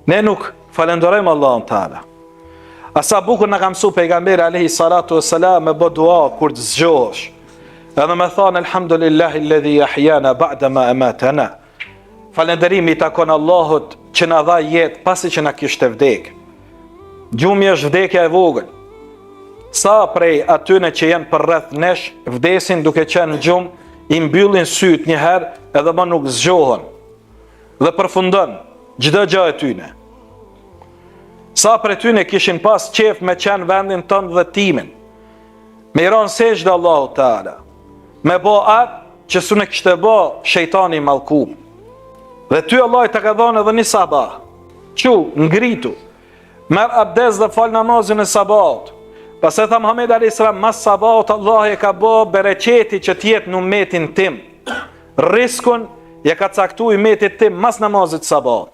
Ne nuk falenderojmë Allahun Teala. Asa bukur në ka mësu pejgamberi alayhi salatu wassalam me bë dua kur të zgjohesh. Edhe me thonë elhamdulillahi alladhi ahyana ba'da ma amatana. Falënderimi i takon Allahut që na dha jetë pasi që na kishte vdekë. Gjumi është vdekja e vogël. Sa prej atyne që janë për rreth nesh, vdesin duke qenë në gjumë, i mbyllin syt një herë edhe më nuk zgjohen. Dhe përfundon çdo gjë e tyne. Sa prej tyne kishin pas qef me qenë vendin tënd dhe timin. Me i ron sejdë Allahu Teala. Me bo atë që s'u kishte bo shejtani i mallkum. Dhe ty Allah të ka dhënë edhe një sabah. Ngritu. Merr abdes dhe fal namazin e sabat. Pas e tha Muhammed a.s. mas sabat Allah e ka bo bereqeti që tjetë në umetin tim. Riskun je ka caktu i umetit tim mas namazit sabat.